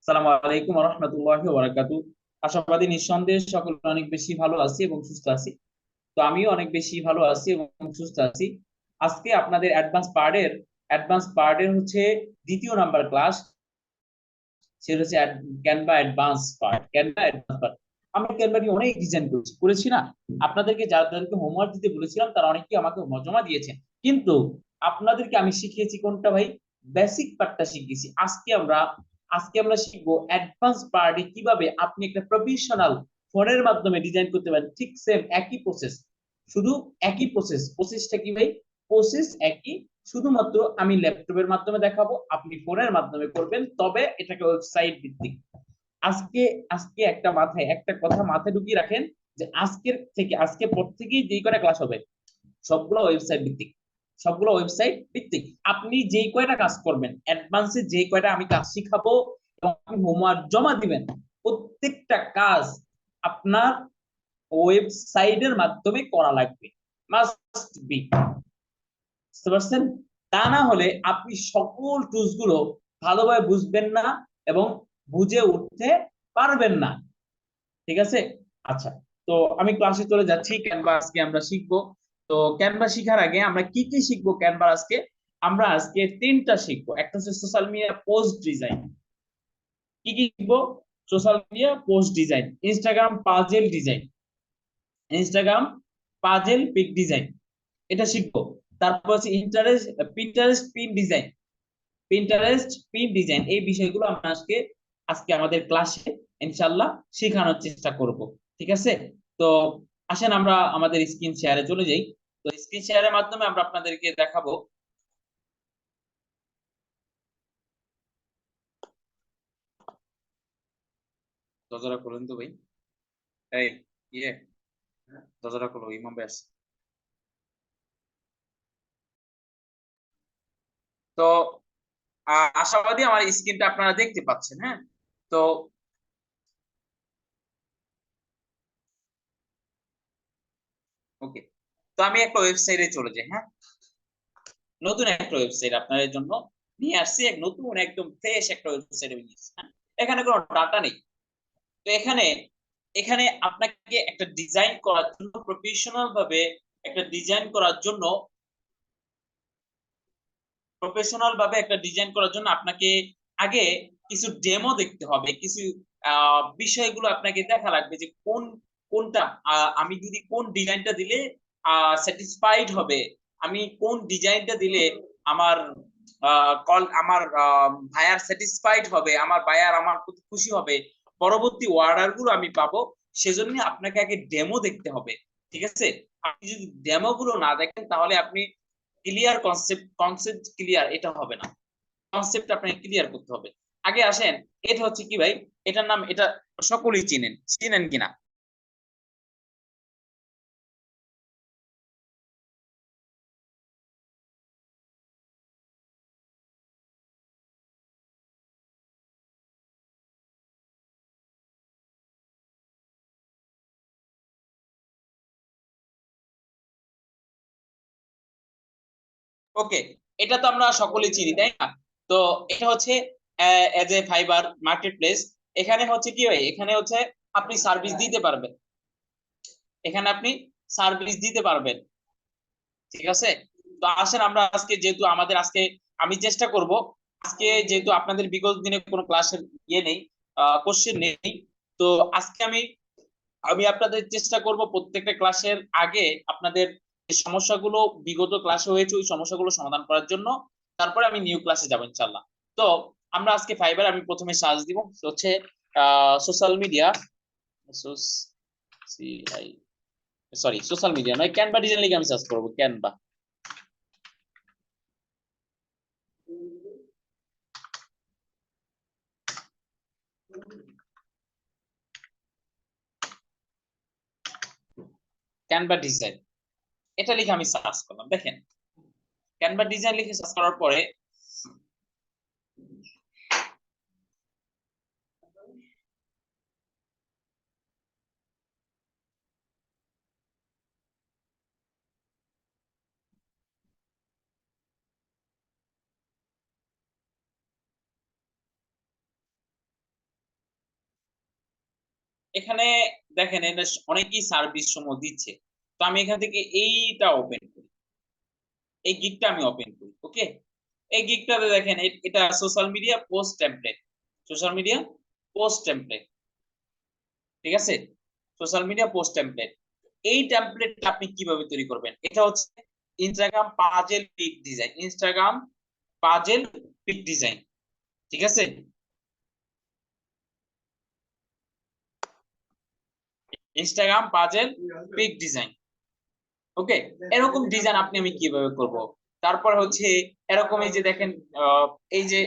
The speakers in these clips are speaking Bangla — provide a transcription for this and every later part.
আসসালামু আলাইকুম ওয়া রাহমাতুল্লাহি ওয়া বারাকাতুহু। আশাবাদী নিঃসন্দেহে সকলে অনেক বেশি ভালো আছি এবং সুস্থ আছি। তো আমিও অনেক বেশি ভালো আছি এবং সুস্থ আছি। আজকে আপনাদের অ্যাডভান্স পার্টের হচ্ছে দ্বিতীয় নাম্বার ক্লাস। সেটা হচ্ছে ক্যানভা অ্যাডভান্স পার্ট। আমরা ক্যানভা নিয়ে অনেক ডিজাইন করেছি না? আপনাদেরকে যাদেরকে হোমওয়ার্ক দিতে বলেছিলাম তারা অনেকেই আমাকে হোমওয়ার্ক জমা দিয়েছেন, কিন্তু আপনাদেরকে আমি শিখিয়েছি কোনটা ভাই? বেসিক পার্টটা শিখিয়েছি। আজকে আমরা শিখবো অ্যাডভান্স পার্টে কিভাবে আপনি একটা প্রফেশনাল ফোনের মাধ্যমে ডিজাইন করতে পারেন। ঠিক সেম একই প্রসেস, শুধু একই প্রসেসটা কি ভাই? প্রসেস একই, শুধুমাত্র আমি ল্যাপটপের মাধ্যমে দেখাবো, আপনি ফোনের মাধ্যমে করবেন, তবে এটাকে ওয়েবসাইট ভিত্তিক। আজকে আজকে একটা কথা মাথায় ঢুকিয়ে রাখেন, যে আজকের পর থেকেই যেই কয়টা ক্লাস হবে সবগুলো ওয়েবসাইট ভিত্তিক। আপনি যেই কয়টা কাজ করবেন, অ্যাডভান্সে যেই কয়টা আমি কাজ শিখাবো এবং আপনি হোমওয়ার্ক জমা দিবেন, প্রত্যেকটা কাজ আপনার ওয়েবসাইটের মাধ্যমে করা লাগবে, মাস্ট বি। বুঝতে পারছেন? তা না হলে আপনি সকল টুলস গুলো ভালোভাবে বুঝবেন না এবং বুঝে উঠতে পারবেন না। ঠিক আছে? আচ্ছা, তো আমি ক্লাসে চলে যাচ্ছি। ক্যানভা আজকে আমরা শিখবো। তো ক্যানভা শিখার আগে আমরা কি কি শিখবো ক্যানভা আজকে? আমরা আজকে তিনটা শিখবো। একটা হচ্ছে সোশ্যাল মিডিয়া পোস্ট ডিজাইন। কি কি শিখবো? Social media post design, Instagram puzzle pic design, এটা শিখবো। তারপর হচ্ছে পিন্টারেস্ট পিন ডিজাইন এই বিষয়গুলো আমরা আজকে আজকে আমাদের ক্লাসে ইনশাআল্লাহ শেখানোর চেষ্টা করব। ঠিক আছে? তো আসেন আমরা আমাদের স্ক্রিন শেয়ারে চলে যাই। তো স্ক্রিন শেয়ারের মাধ্যমে আমরা আপনাদেরকে দেখাবো। দরজাটা খুলেন তো ভাই। এই, ইয়ে, দরজাটা খুলো, ইমাম ভাই আসছে। তো আশাবাদী আমার স্ক্রিনটা আপনারা দেখতে পাচ্ছেন, হ্যাঁ? তো ওকে, তো আমি একটা ওয়েবসাইটে চলে যাই, হ্যাঁ? নতুন একটা ওয়েবসাইট আপনাদের জন্য নিয়ে আসছি, এক নতুন একদম ফ্রেশ একটা ওয়েবসাইট নিয়ে আসছি, হ্যাঁ? এখানে কোনো ডাটা নেই। তো এখানে এখানে আপনাকে একটা ডিজাইন করার জন্য, প্রফেশনাল ভাবে একটা ডিজাইন করার জন্য আপনাকে আগে কিছু ডেমো দেখতে হবে, কিছু বিষয়গুলো আপনাকে দেখা লাগবে যে কোনটা আমি যদি কোন ডিজাইনটা দিলে স্যাটিসফাইড হবে, আমি কোন ডিজাইনটা দিলে আমার আমার ভাইয়ার স্যাটিসফাইড হবে, আমার ভাইয়ার আমার প্রতি খুশি হবে, পরবর্তী অর্ডার গুলো আমি পাবো। সেজন্য আপনাকে আগে ডেমো দেখতে হবে। ঠিক আছে? আপনি যদি ডেমো গুলো না দেখেন তাহলে আপনি কনসেপ্ট ক্লিয়ার এটা হবে না। কনসেপ্ট আপনাকে ক্লিয়ার করতে হবে। আগে আসেন, এটা হচ্ছে কি ভাই? এটার নাম, এটা সকলেই চিনেন, চিনেন কিনা? ওকে, এটা তো আমরা সকলেই চিনি, তাই না? তো এটা হচ্ছে as a fibre market place. এখানে হচ্ছে কি ভাই, এখানে হচ্ছে আপনি সার্ভিস দিতে পারবেন, এখানে আপনি সার্ভিস দিতে পারবেন। ঠিক আছে? তো আসেন আমরা আজকে, যেহেতু আমাদের আজকে আমি চেষ্টা করব, আজকে যেহেতু আপনাদের বিগত দিনে কোনো ক্লাসের ইয়ে নেই, কোশ্চেন নেই, তো আজকে আমি আমি আপনাদের চেষ্টা করব প্রত্যেকটা ক্লাসের আগে আপনাদের যে সমস্যাগুলো বিগত ক্লাসে হয়েছে ওই সমস্যাগুলো সমাধান করার জন্য। তারপরে আমি নিউ ক্লাসে যাবো ইনশাল্লাহ। তো আমরা আজকে ফাইবার, আমি প্রথমে সার্চ দিব হচ্ছে social media, sorry social media নয়, ক্যানভা ডিজাইন লিখে আমি সার্চ করবো, ক্যানভা ডিজাইন, এটা লিখে আমি সার্চ করলাম। দেখেন, ক্যানভা ডিজাইন লিখে সার্চ করার পরে এখানে দেখেন এটা অনেকেই সার্ভিস সমূহ দিচ্ছে। তো আমি এখান থেকে এইটা ওপেন করি, এই গিগটা আমি ওপেন করি। ওকে, এই গিগটাতে দেখেন এটা social media post template, social media post template, ঠিক আছে, সোশ্যাল মিডিয়া পোস্ট টেমপ্লেট। এই টেমপ্লেটটা আপনি কিভাবে তৈরি করবেন? এটা হচ্ছে Instagram puzzle pic design, Instagram puzzle pic design, ঠিক আছে। Instagram puzzle pic design, okay. এরকম ডিজাইন আমি কিভাবে করব? তারপর হচ্ছে এরকম এই যে দেখেন এই যে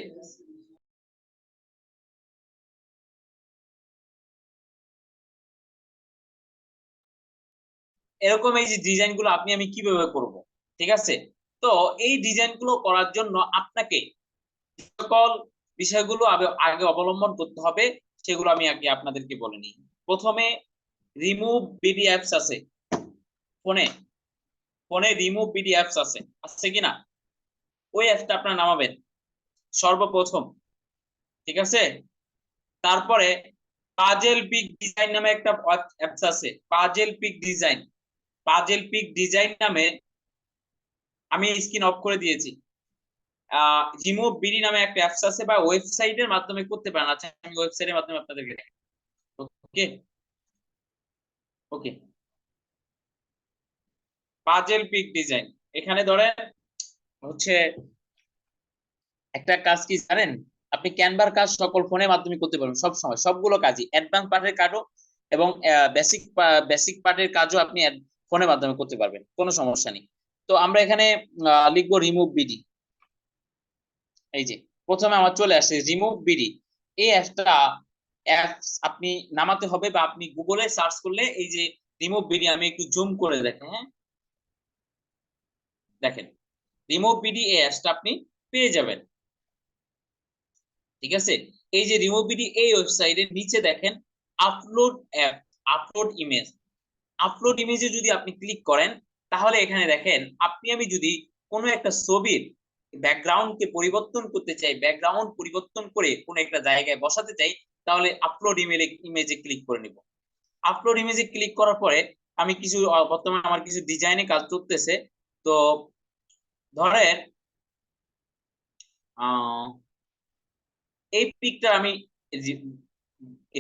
এরকম এই যে ডিজাইন গুলো আমি কিভাবে করব, ঠিক আছে। তো এই ডিজাইন গুলো করার জন্য আপনাকে সকল বিষয়গুলো আগে অবলম্বন করতে হবে, সেগুলো আমি আগে আপনাদেরকে বলে নিই। প্রথমে রিমুভ বিডি অ্যাপস আছে ফোনে, ফোনে রিমুভ বিডি অ্যাপস আছে, আছে কিনা? ওই অ্যাপটা আপনারা নামাবেন সর্বপ্রথম, ঠিক আছে। তারপরে পাজেল পিক ডিজাইন নামে একটা অ্যাপস আছে, puzzle pic design, puzzle pic design নামে আমি স্ক্রিন অফ করে দিয়েছি। রিমুভ বিডি নামে একটা অ্যাপস আছে, বা ওয়েবসাইটের মাধ্যমে করতে পারেন। আচ্ছা, আমি ওয়েবসাইটের মাধ্যমে আপনাদেরকে দেখাই। ওকে, ওকে, পাজেল পিক ডিজাইন। এখানে ধরেন হচ্ছে একটা কাজ কি জানেন, আপনি ক্যানভার কাজ সকল ফোনের মাধ্যমে করতে পারবেন সব সময়, সবগুলো কাজই, অ্যাডভান্স পার্টের কাজও এবং বেসিক বেসিক পার্টের কাজও আপনি ফোনের মাধ্যমে করতে পারবেন, কোনো সমস্যা নেই। তো আমরা এখানে লিখবো রিমুভ বিডি। এই যে প্রথমে আমার চলে আসছে রিমুভ বিডি, এই অ্যাপস আপনি নামাতে হবে, বা আপনি গুগলে সার্চ করলে এই যে রিমুভ বিডি, আমি একটু জুম করে দেখেন, হ্যাঁ দেখেন রিমুভ বিডি এই অ্যাপসটা আপনি পেয়ে যাবেন, ঠিক আছে। এই যে রিমুভ বিডি এই ওয়েবসাইটের নিচে দেখেন upload app, upload image, upload ইমেজে যদি আপনি ক্লিক করেন, তাহলে এখানে দেখেন আমি যদি কোনো একটা ছবির ব্যাকগ্রাউন্ডকে পরিবর্তন করতে চাই, ব্যাকগ্রাউন্ড পরিবর্তন করে কোনো একটা জায়গায় বসাতে চাই, তাহলে আপলোড ইমেজে ক্লিক করে নিব। আপলোড ইমেজে ক্লিক করার পরে আমি কিছু বর্তমানে আমার কিছু ডিজাইনে কাজ চলতেছে। তো ধরেন এই পিকটা আমি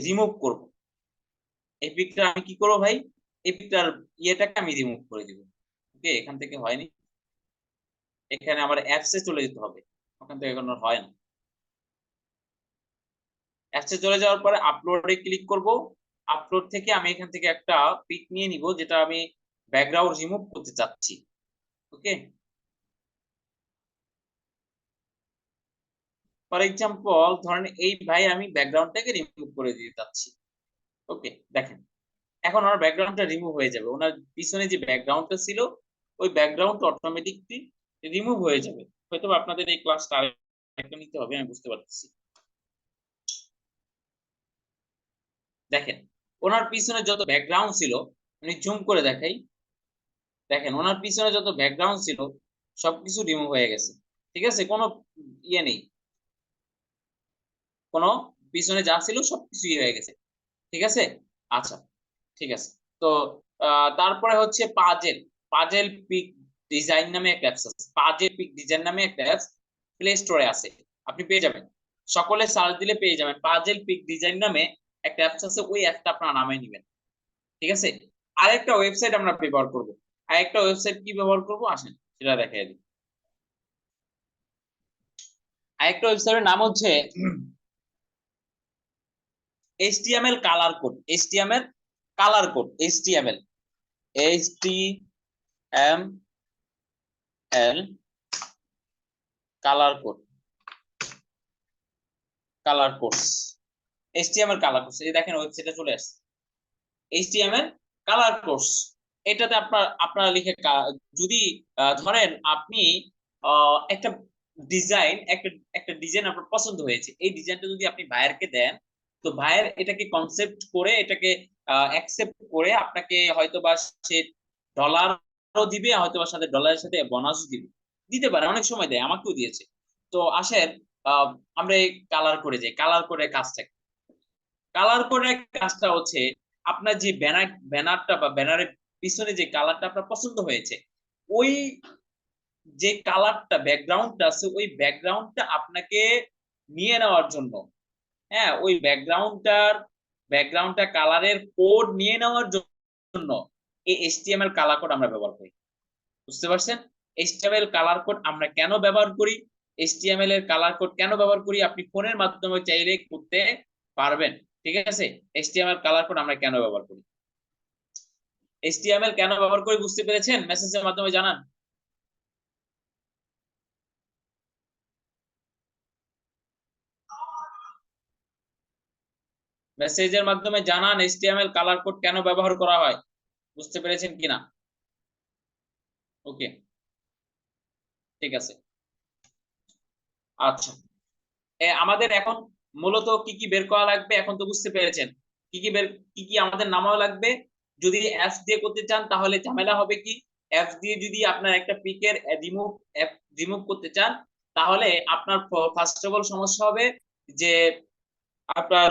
রিমুভ করব, এই পিকটা আমি কি করবো ভাই, এই পিকটার ইয়েটাকে আমি রিমুভ করে দিব। ওকে, এখান থেকে হয়নি, এখানে আমার অ্যাপসে চলে যেতে হবে, ওখান থেকে এখন হয় না। অ্যাপসে চলে যাওয়ার পরে আপলোডে ক্লিক করব, আপলোড থেকে আমি এখান থেকে একটা পিক নিয়ে নিব যেটা আমি ব্যাকগ্রাউন্ড রিমুভ করতে চাচ্ছি। ওকে, ফর এক্সাম্পল ধরেন এই ভাই আমি ব্যাকগ্রাউন্ডটাকে রিমুভ করে দিতে চাচ্ছি। ওকে, দেখেন এখন আমার ব্যাকগ্রাউন্ডটা রিমুভ হয়ে যাবে, ওনার পিছনে যে ব্যাকগ্রাউন্ডটা ছিল ওই ব্যাকগ্রাউন্ডটা অটোমেটিকলি রিমুভ হয়ে যাবে। হয়তো আপনাদের এই ক্লাসটা আরেকটা নিতে হবে, আমি বুঝতে পারতেছি। দেখেন ওনার পিছনে যত ব্যাকগ্রাউন্ড ছিল, আমি জুম করে দেখাই, দেখেন ওনার পিছনে যত ব্যাকগ্রাউন্ড ছিল সবকিছু রিমুভ হয়ে গেছে, ঠিক আছে, কোনো ইয়ে নেই, কোনো পিছনে যা ছিল সবকিছু ইয়ে হয়ে গেছে, ঠিক আছে। আচ্ছা, ঠিক আছে। তো তারপরে হচ্ছে পাজেল, পাজেল পিক ডিজাইন নামে একটা অ্যাপস আছে, পাজেল পিক ডিজাইন নামে একটা অ্যাপস প্লে স্টোরে আছে, আপনি পেয়ে যাবেন, সকলে সার্চ দিলে পেয়ে যাবেন, পাজেল পিক ডিজাইন নামে একটা অ্যাপস আছে, ওই অ্যাপটা আপনারা নামাই নেবেন, ঠিক আছে। আরেকটা ওয়েবসাইট আমরা ব্যবহার করব, আরেকটা ওয়েবসাইট কি ব্যবহার করব আসেন সেটা দেখাই দিই। আরেকটা ওয়েবসাইটের নাম হচ্ছে HTML colour code, HTML colour code, HTML colour code, colour codes, HTML colour codes, এই দেখেন ওয়েবসাইটে চলে আসছে HTML কালার কোডস। এটাতে আপনারা লিখে যদি ধরেন আপনি একটা ডিজাইন, একটা ডিজাইন আপনার পছন্দ হয়েছে, এই ডিজাইনটা যদি আপনি বায়ারকে দেন, তো বায়ার এটাকে কনসেপ্ট করে, এটাকে অ্যাকসেপ্ট করে আপনাকে হয়তোবা সে ডলারও দিবে, হয়তোবা সাথে ডলারের সাথে বোনাসও দিবে, দিতে পারে, অনেক সময় দেয়, আমাকেও দিয়েছে। তো আসেন আমরা এই কালার করে যাই, কালার করে কাজটা, কালার করে কাজটা হচ্ছে আপনার যে ব্যানারটা বা ব্যানারের পিছনে যে কালারটা আপনার পছন্দ হয়েছে, ওই যে কালারটা ব্যাকগ্রাউন্ডটা আছে, ওই ব্যাকগ্রাউন্ডটা আপনাকে নিয়ে নেওয়ার জন্য, হ্যাঁ, ওই ব্যাকগ্রাউন্ডটা কালারের কোড নিয়ে নেওয়ার জন্য এই এইচটিএমএল কালার কোড আমরা ব্যবহার করি। বুঝতে পারছেন? এইচটিএমএল কালার কোড আমরা কেন ব্যবহার করি, এইচটিএমএল এর কালার কোড কেন ব্যবহার করি, আপনি ফোনের মাধ্যমে চাইলে করতে পারবেন। ঠিক আছে, এইচটিএমএল কালার কোড আমরা কেন ব্যবহার করি, এইচটিএমএল কেন ব্যবহার করি বুঝতে পেরেছেন? মেসেজের মাধ্যমে জানান। মেসেজের মাধ্যমে জানান এইচটিএমএল কালার কোড কেন ব্যবহার করা হয়, বুঝতে পেরেছেন কিনা? ওকে, ঠিক আছে। আচ্ছা, আমাদের এখন মূলত কি কি বের করা লাগবে এখন তো বুঝতে পেরেছেন। কি কি আমাদের নামাও লাগবে। যদি অ্যাপস দিয়ে করতে চান তাহলে ঝামেলা হবে কি, অ্যাপস দিয়ে যদি আপনার একটা পিকের রিমুভ করতে চান, তাহলে আপনার ফার্স্ট অফ অল সমস্যা হবে যে আপনার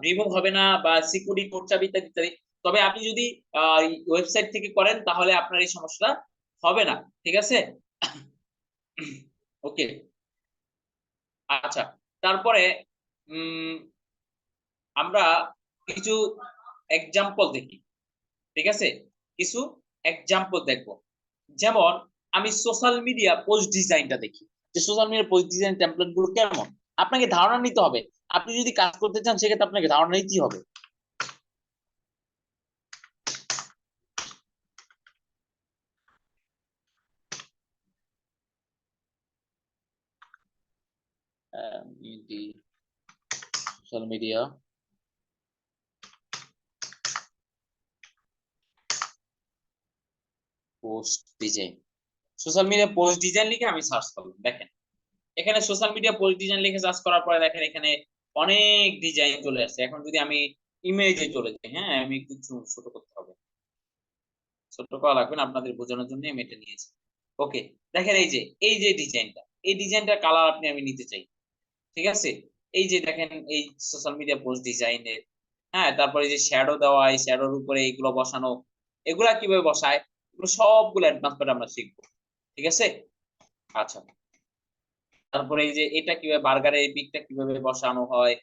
রিমুভ হবে না বা সিকিউরিটি কোড চাবি ইত্যাদি ইত্যাদি। তবে আপনি যদি ওয়েবসাইট থেকে করেন তাহলে আপনার এই সমস্যা হবে না। ঠিক আছে, ওকে। আচ্ছা, তারপরে আমরা কিছু এক্সাম্পল দেখি। ঠিক আছে, কিছু এক্সাম্পল দেখব। যেমন আমি সোশ্যাল মিডিয়া পোস্ট ডিজাইনটা দেখি, যে social media post design template গুলো কেমন। আপনাকে ধারণা নিতে হবে, আপনি যদি কাজ করতে চান সেক্ষেত্রে আপনাকে ধারণা নিতেই হবে। Social media post design, social media post design লিখে আমি সার্চ করলাম। দেখেন এখানে সোশ্যাল মিডিয়া পোস্ট ডিজাইন লিখে সার্চ করার পরে দেখেন এখানে অনেক ডিজাইন চলে আসছে। এখন যদি আমি ইমেজে চলে যাই, হ্যাঁ, আমি কিছু ছোট করতে হবে, ছোট করা লাগবে না, আপনাদের বোঝানোর জন্য আমি এটা নিয়েছি। ওকে, দেখেন এই যে ডিজাইনটা, এই ডিজাইনটার কালার আমি নিতে চাই। ঠিক আছে, এই যে দেখেন এই সোশ্যাল মিডিয়া পোস্ট ডিজাইনের, হ্যাঁ, তারপরে যে শ্যাডো দেওয়া, এই শ্যাডোর উপরে এইগুলো বসানো, এগুলা কিভাবে বসায়, এগুলো সবগুলো অ্যাডভান্স পার্টে আমরা শিখবো। ঠিক আছে, আচ্ছা। তারপরে এই যে এটা কিভাবে বার্গারে এই পিকটা কিভাবে বসানো হয়,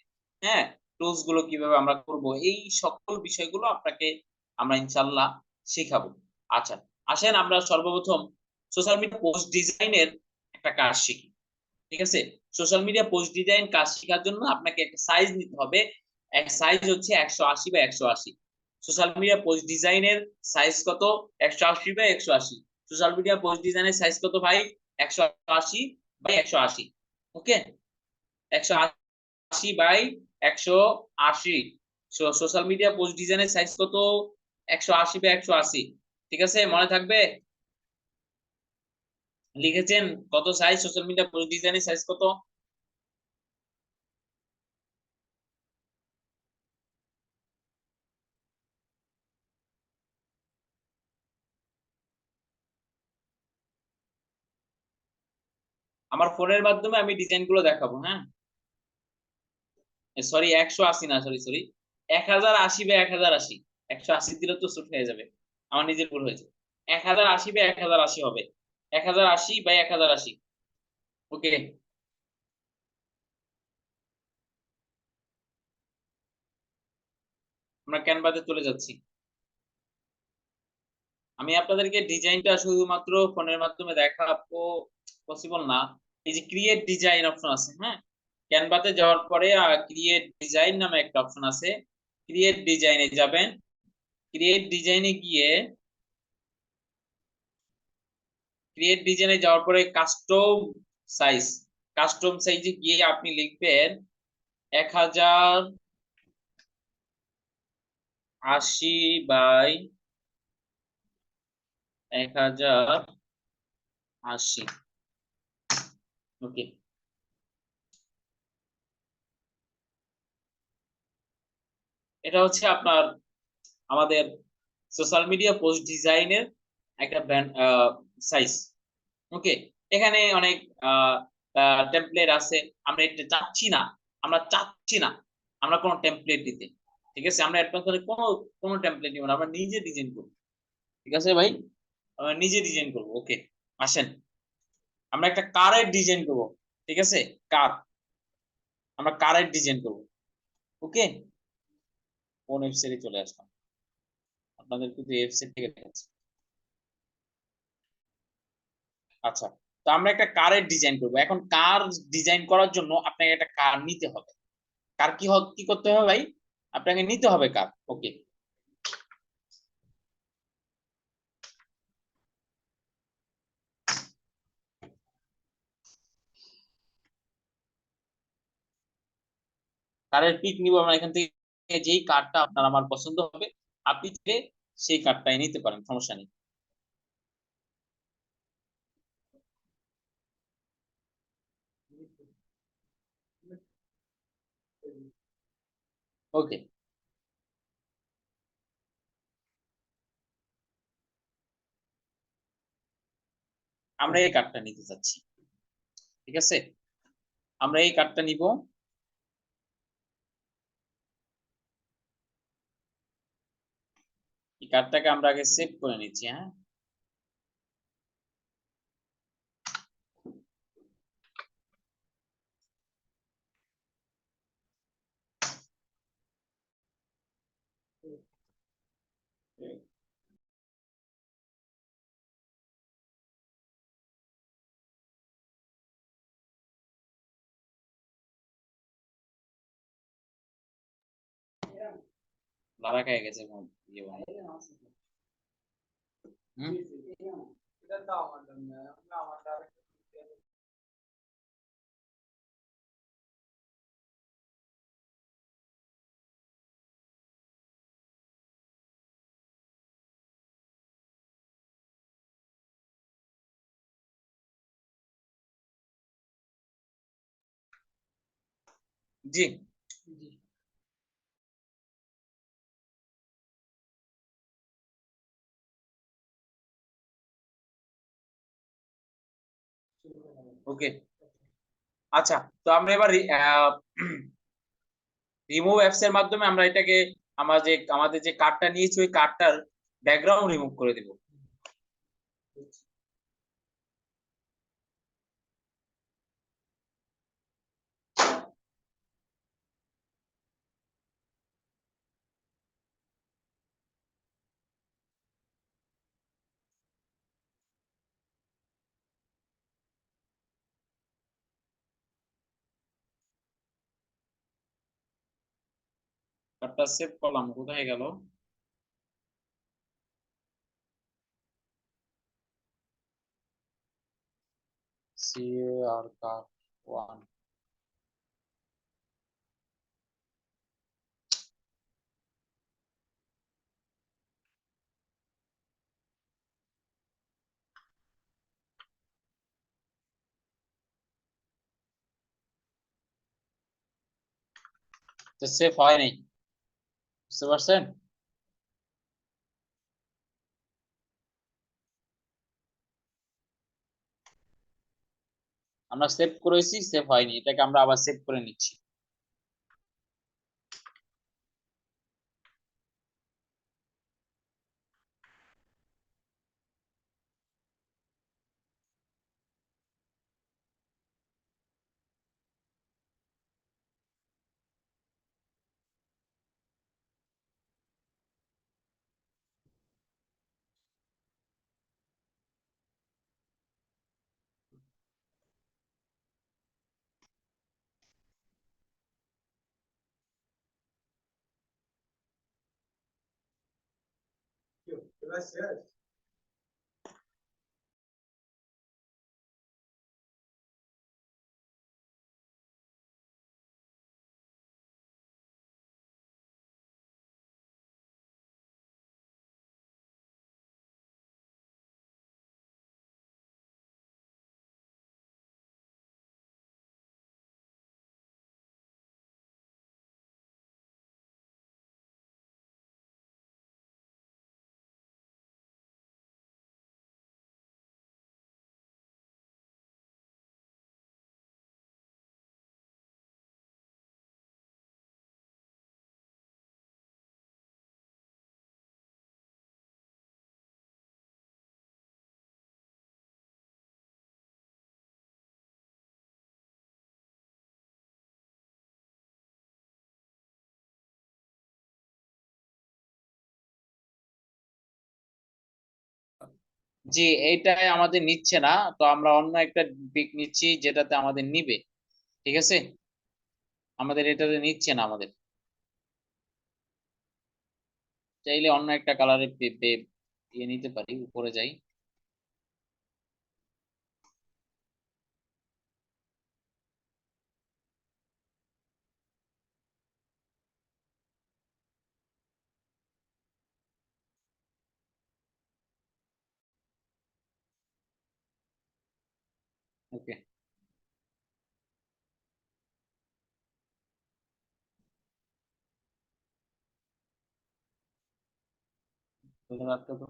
হ্যাঁ, টুলস গুলো কিভাবে আমরা করব, এই সকল বিষয়গুলো আপনাকে আমরা ইনশাল্লাহ শেখাবো। আচ্ছা, আসেন আমরা সর্বপ্রথম সোশ্যাল মিডিয়া পোস্ট ডিজাইনের একটা কাজ শিখি। ঠিক আছে, সোশ্যাল মিডিয়া পোস্ট ডিজাইন কাজ শেখার জন্য আপনাকে একটা সাইজ নিতে হবে। এক সাইজ হচ্ছে 180 বা 180। সোশ্যাল মিডিয়া পোস্ট ডিজাইনের সাইজ কত? 180 বাই 180। সোশ্যাল মিডিয়া পোস্ট ডিজাইনের সাইজ কত ভাই? 180 by 180। Okay, 180 by 180। Social media post ডিজাইনের সাইজ কত? 180 বাই 180। ঠিক আছে, মনে থাকবে? লিখেছেন কত সাইজ সোশ্যাল মিডিয়া পোস্ট ডিজাইনের সাইজ কত? আমার ফোনের মাধ্যমে আমি ডিজাইন গুলো দেখাবো, হ্যাঁ। সরি, 180 না, সরি সরি, 1080 বাই 1080। 180 দিলে তো ছোট হয়ে যাবে, আমার নিজের ভুল হয়েছে। 1080 বাই 1080 হবে, 1080 বাই 1080। ওকে, আমরা ক্যানভাতে চলে যাচ্ছি। আমি আপনাদেরকে ডিজাইনটা শুধুমাত্র ফোনের মাধ্যমে দেখাবো পসিবল না। এই যে ক্রিয়েট ডিজাইন অপশন আছে, হ্যাঁ, ক্যানভাতে যাওয়ার পরে ক্রিয়েট ডিজাইন নামে একটা অপশন আছে। ক্রিয়েট ডিজাইনে যাবেন, ক্রিয়েট ডিজাইনে গিয়ে ক্রিয়েট ডিজাইনে যাওয়ার পরে কাস্টম সাইজ, কাস্টম সাইজে গিয়ে আপনি লিখবেন 1080 বাই 1080। ওকে, এটা হচ্ছে আপনার আমাদের সোশ্যাল মিডিয়া পোস্ট ডিজাইনের একটা সাইজ। ওকে, এখানে অনেক টেমপ্লেট আছে, আমরা এটা চাচ্ছি না, আমরা চাচ্ছি না আমরা কোনো টেমপ্লেট দিতে, ঠিক আছে? আমরা অ্যাডভান্স পার্টে কোনো টেমপ্লেট নিব না, আমরা নিজে ডিজাইন করব, ঠিক আছে ভাই? আমরা নিজে ডিজাইন করব। ওকে, আসেন আমরা একটা কারের ডিজাইন করব, ঠিক আছে? কার, আমরা কারের ডিজাইন করব। ওকে, কোন ওয়েবসাইটে চলে আসলাম, আপনাদের কিন্তু ওয়েবসাইট থেকে দেখাচ্ছি। আচ্ছা, তো আমরা একটা কারের ডিজাইন করব। এখন কার ডিজাইন করার জন্য আপনাকে একটা কার নিতে হবে। কার কি করতে হবে ভাই? আপনাকে নিতে হবে কার। ওকে, কারের পিক নিব আমরা এখান থেকে। যেই কারটা আপনার আমার পছন্দ হবে আপনি সেই কারটাই নিতে পারেন, সমস্যা নেই। ওকে, আমরা এই কার্ডটা নিতে চাচ্ছি, ঠিক আছে? আমরা এই কার্ডটা নিব। এই কার্ডটাকে আমরা আগে সেভ করে নিচ্ছি, হ্যাঁ। লারা খেয়ে গেছে ইয়ে বানায়। হুম? জি, ওকে। আচ্ছা, তো আমরা এবার রিমুভ অ্যাপস এর মাধ্যমে আমরা এটাকে আমাদের যে কার্ডটা নিয়েছি ওই কার্ডটার ব্যাকগ্রাউন্ড রিমুভ করে দিব। কার্ডটা সেভ করলাম, কোথায় গেল? সিআর কার্ড 1, তো সেভ হয় নাই, বুঝতে পারছেন? আমরা সেভ করেছি, সেভ হয়নি, এটাকে আমরা আবার সেভ করে নিচ্ছি। জি, এইটাই আমাদের নিচ্ছে না। তো আমরা অন্য একটা পিক নিচ্ছি যেটাতে আমাদের নিবে। ঠিক আছে, আমাদের এটাতে নিচ্ছে না আমাদের। চাইলে অন্য একটা কালারের ইয়ে নিতে পারি, উপরে যাই। ওকে, রাখতে তো।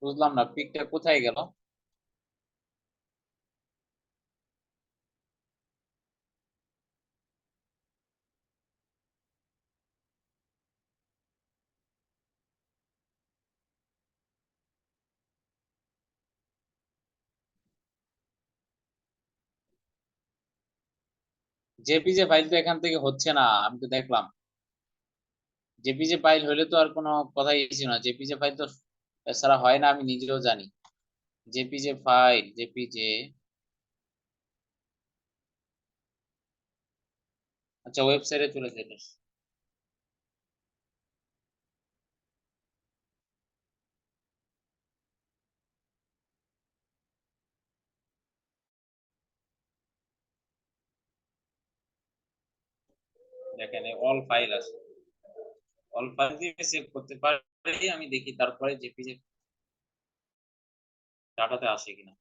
বুঝলাম না, পিকটা কোথায় গেল? জেপিজে ফাইল তো এখান থেকে হচ্ছে না, আমি তো দেখলাম। জেপিজে ফাইল হলে তো আর কোনো কথাই ছিল না, জেপিজে ফাইল তো এছাড়া হয় না, আমি নিজেও জানি। JPJ file, JPJ. আচ্ছা, ওয়েবসাইটে চলে যেতে। দেখেন অল ফাইল আছে, অল ফাইল দিয়ে সেভ করতে পারি আমি, দেখি তারপরে জেপিজে ডাটাতে আসে কিনা।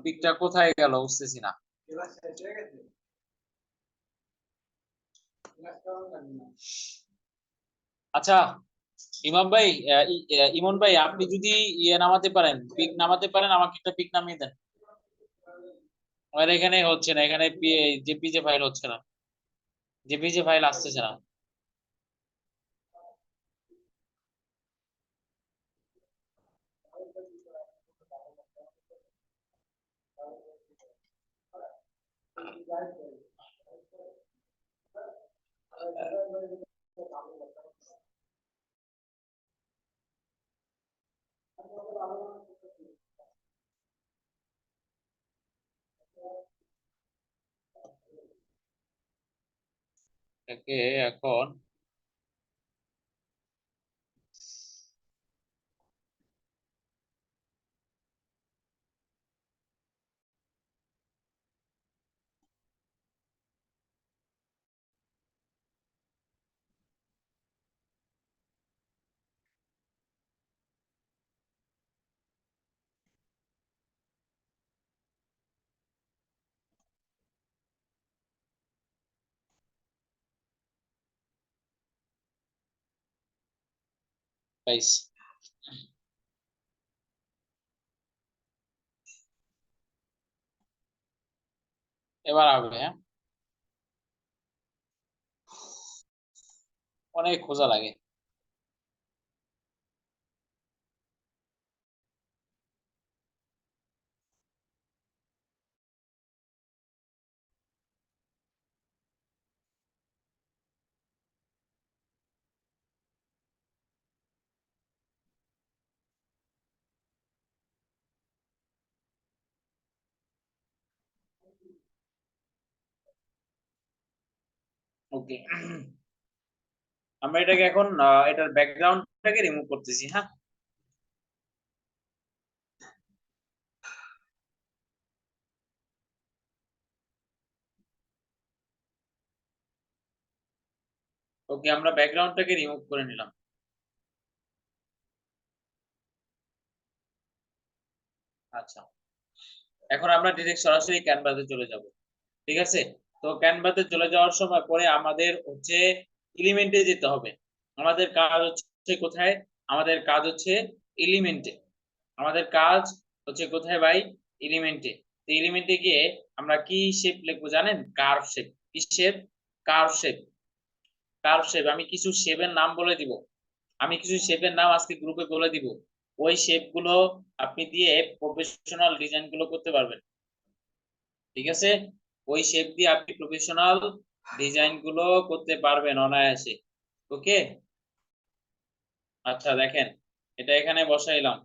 পিকটা কোথায় গেল বুঝতেছি না। আচ্ছা, ইমাম ভাই, ইমন ভাই, আপনি যদি ইয়ে নামাতে পারেন, পিক নামাতে পারেন, আমাকে একটা পিক নামিয়ে দেন। আমার এখানে হচ্ছে না, এখানে জেপিজে ফাইল হচ্ছে না, জেপিজে ফাইল আসতেছে না। এটাকে এখন গাইস, এবার হবে, হ্যাঁ, অনেক খোঁজা লাগে। ওকে, আমরা এটাকে এখন এটার ব্যাকগ্রাউন্ডটাকে রিমুভ করতেছি, হ্যাঁ। ওকে, আমরা ব্যাকগ্রাউন্ডটাকে রিমুভ করে নিলাম। আচ্ছা, এখন আমরা ডিরেক্ট সরাসরি ক্যানভাসে চলে যাব, ঠিক আছে। তো ক্যানভাসে চলে যাওয়ার সময় পরে আমাদের হচ্ছে এলিমেন্টে যেতে হবে। আমাদের কাজ হচ্ছে কোথায়? আমাদের কাজ হচ্ছে এলিমেন্টে। আমাদের কাজ হচ্ছে কোথায় ভাই? এলিমেন্টে। তো এলিমেন্টে গিয়ে আমরা কি শেপ লিখবো জানেন? Curve shape. কি shape? Curve shape. Curve shape. আমি কিছু শেপের নাম বলে দিব। আমি কিছু শেপের নাম আজকে গ্রুপে বলে দিব। ওই শেপ গুলো আপনি দিয়ে প্রফেশনাল ডিজাইন গুলো করতে পারবেন, ঠিক আছে। ওই শেপ দিয়ে আপনি প্রফেশনাল ডিজাইন গুলো করতে পারবেন অনায়াসে। ওকে, আচ্ছা দেখেন, এটা এখানে বসাইলাম।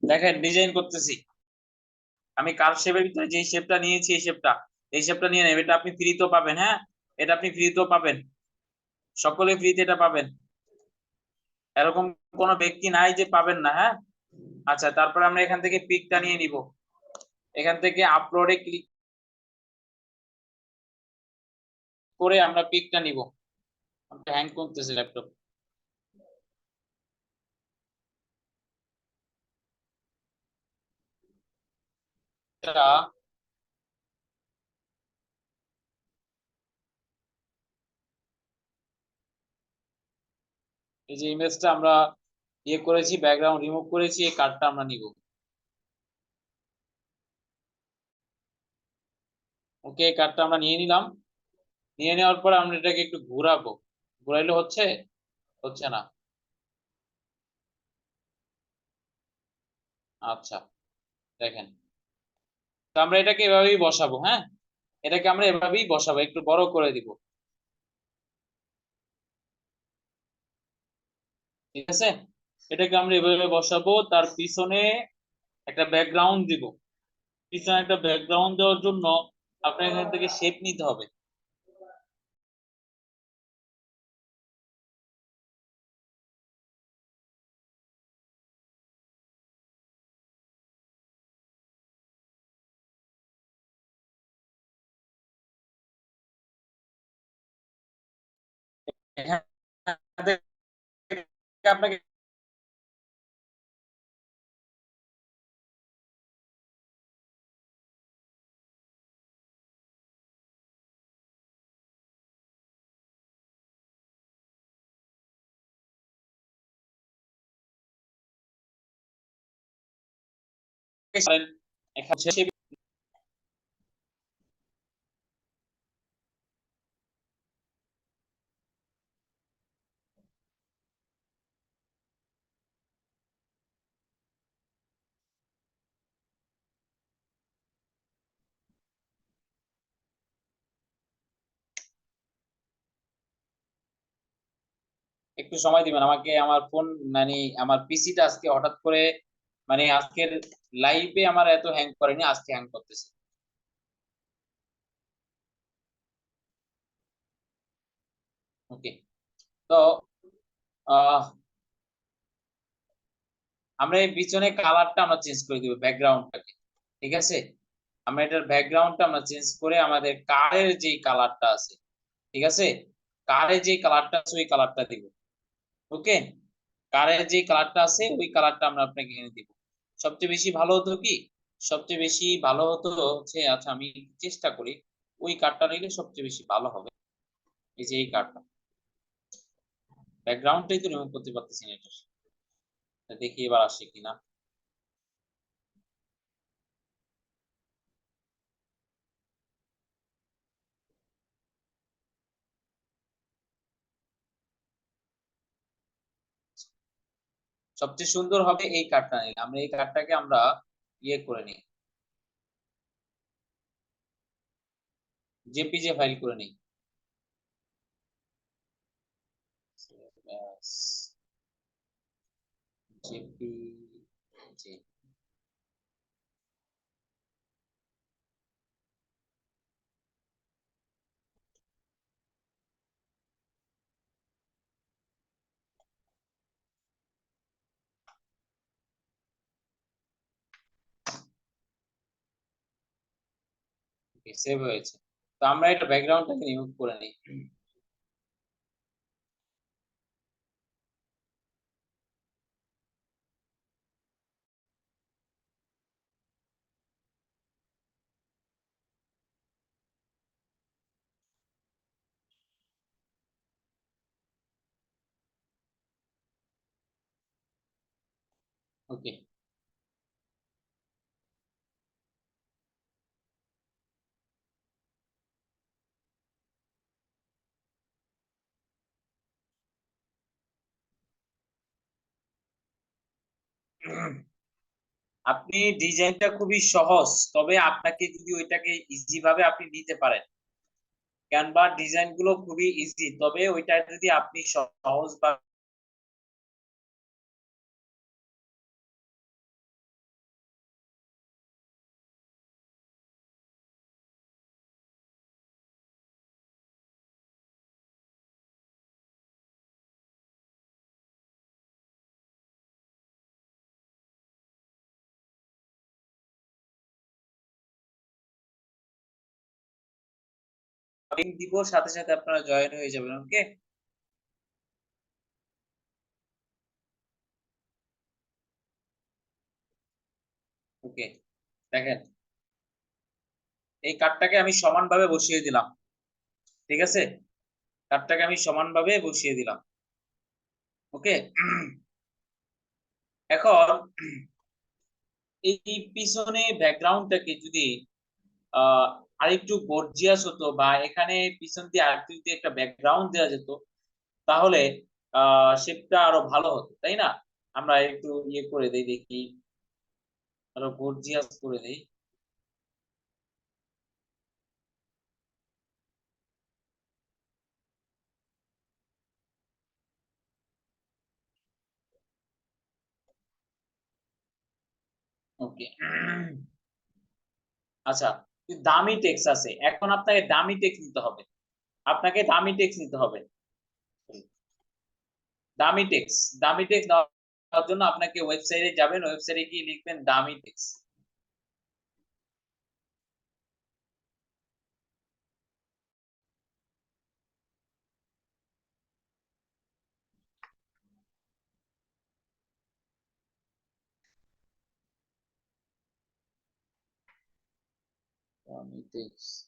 দেখেন ডিজাইন করতেছি। আমি কার্ভ শেপের ভিতরে যে শেপটা নিয়েছি এই শেপটা নিয়ে নেব। এটা আপনি ফ্রিতেও পাবেন, হ্যাঁ, এটা আপনি ফ্রিতেও পাবেন। সকলে ফ্রিতে এটা পাবেন, এরকম কোনো ব্যক্তি নাই যে পাবেন না, হ্যাঁ। আচ্ছা, তারপর আমরা এখান থেকে পিকটা নিয়ে নিব। এখান থেকে আপলোডে ক্লিক করে আমরা পিকটা নিব। হ্যাং করতেছে ল্যাপটপ। এটা এই যে ইমেজটা আমরা ইয়ে করেছি, ব্যাকগ্রাউন্ড রিমুভ করেছি, এই কার্ডটা আমরা নিব। ওকে, এই কার্ডটা আমরা নিয়ে নিলাম। নিয়ে নেওয়ার পর আমরা এটাকে একটু ঘোরাবো। ঘোরাইলে হচ্ছে? হচ্ছে না। আচ্ছা, দেখেন, তো আমরা এটাকে এভাবেই বসাবো, হ্যাঁ। এটাকে আমরা এভাবেই বসাবো, একটু বড় করে দিব, ঠিক আছে। এটাকে আমরা এভাবে বসাবো, তার পিছনে একটা ব্যাকগ্রাউন্ড দিব। পিছনে একটা ব্যাকগ্রাউন্ড দেওয়ার জন্য আপনার এখান থেকে শেপ নিতে হবে। এখান থেকে আপনাকে এখানে একটু সময় দিবেন আমাকে। আমার ফোন, মানে আমার পিসিটা আজকে হঠাৎ করে, মানে আজকের লাইভে আমার এত হ্যাং করেনি, আজকে হ্যাং করতেছে। ওকে, তো আহ আমরা এই পিছনে কালারটা আমরা চেঞ্জ করে দিব, ব্যাকগ্রাউন্ডটাকে, ঠিক আছে। আমরা এটার ব্যাকগ্রাউন্ডটা আমরা চেঞ্জ করে আমাদের কারের যে কালারটা আছে, ঠিক আছে, কারের যে কালারটা আছে ওই কালারটা দিব। ওকে, কারের যে কালারটা আছে ওই কালারটা আমরা আপনাকে এনে দিব। সবচেয়ে বেশি ভালো হতো কি, সবচেয়ে বেশি ভালো হতো হচ্ছে, আচ্ছা আমি চেষ্টা করি, ওই কার্ডটা নিলে সবচেয়ে বেশি ভালো হবে। এই যে এই কার্ডটা, ব্যাকগ্রাউন্ডটাই তো রিমুভ করতে পারতেছি না এটা, দেখি এবার আসে কিনা। সবচেয়ে সুন্দর হবে এই কার্ডটা নিলে, আমরা এই কার্ডটাকে আমরা ইয়ে করে নিই, জেপিজে ফাইল করে নিই। জেপিজে, সেভ হয়েছে। তো আমরা এটা ব্যাকগ্রাউন্ডটাকে রিমুভ করে নিই। ওকে, আপনি ডিজাইনটা খুবই সহজ, তবে আপনাকে যদি ওইটাকে ইজি ভাবে আপনি নিতে পারেন, ক্যানভার ডিজাইন গুলো খুবই ইজি, তবে ওইটা যদি আপনি সহজ বা লিংক দিব, সাথে সাথে আপনারা জয়েন হয়ে যাবেন। ওকে, ওকে, দেখেন এই কার্ডটাকে আমি সমানভাবে বসিয়ে দিলাম, ঠিক আছে, কার্ডটাকে আমি সমানভাবে বসিয়ে দিলাম। ওকে, এখন এই পিছনে ব্যাকগ্রাউন্ডটাকে যদি আরেকটু গর্জিয়াস হতো, বা এখানে পিছন দিয়ে আরেকটু যদি একটা ব্যাকগ্রাউন্ড দেওয়া যেত, তাহলে শেপটা আরো ভালো হতো, তাই না? আমরা একটু ইয়ে করে দেই, দেখি আরো গর্জিয়াস করে দেই। ওকে, আচ্ছা, দামি টেক্সট আছে, এখন আপনাকে দামি টেক্সট নিতে হবে, আপনাকে দামি টেক্সট নিতে হবে, দামি টেক্সট। দামি টেক্সট দেওয়ার জন্য আপনাকে ওয়েবসাইটে যাবেন, ওয়েবসাইটে গিয়ে লিখবেন দামি টেক্সট। দামি টেক্সট,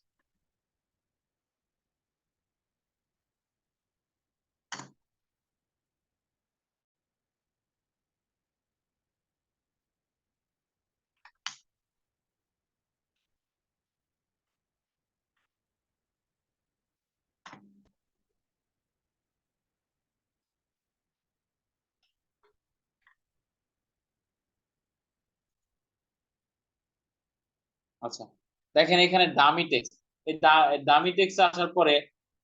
আচ্ছা, দেখেন এখানে দামি টেক্সট, এই দামি টেক্সট আসার পরে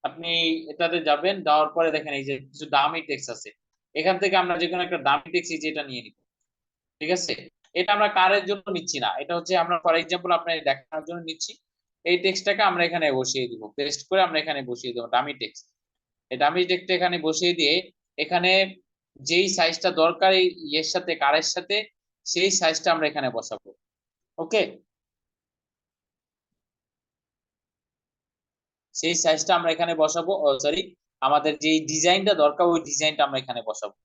আপনি এটাতে যাবেন, যাওয়ার পরে দেখেন এই যে কিছু দামি টেক্সট আছে, এখান থেকে আমরা যে কোনো একটা দামি টেক্সট যেটা নিয়ে নিব, ঠিক আছে। এটা আমরা কারের জন্য নিচ্ছি না, এটা হচ্ছে আমরা ফর এক্সাম্পল আপনাকে দেখানোর জন্য নিচ্ছি। এই টেক্সটটাকে আমরা এখানে বসিয়ে দিব, পেস্ট করে আমরা এখানে বসিয়ে দেবো ডামি টেক্সট। এই ডামি টেক্সট এখানে বসিয়ে দিয়ে এখানে যেই সাইজটা দরকার এই ইয়ের সাথে, কারের সাথে, সেই সাইজটা আমরা এখানে বসাবো। ওকে, সেই সাইজটা আমরা এখানে বসাবো, সরি, আমাদের যে ডিজাইনটা দরকার ওই ডিজাইনটা আমরা এখানে বসাবো।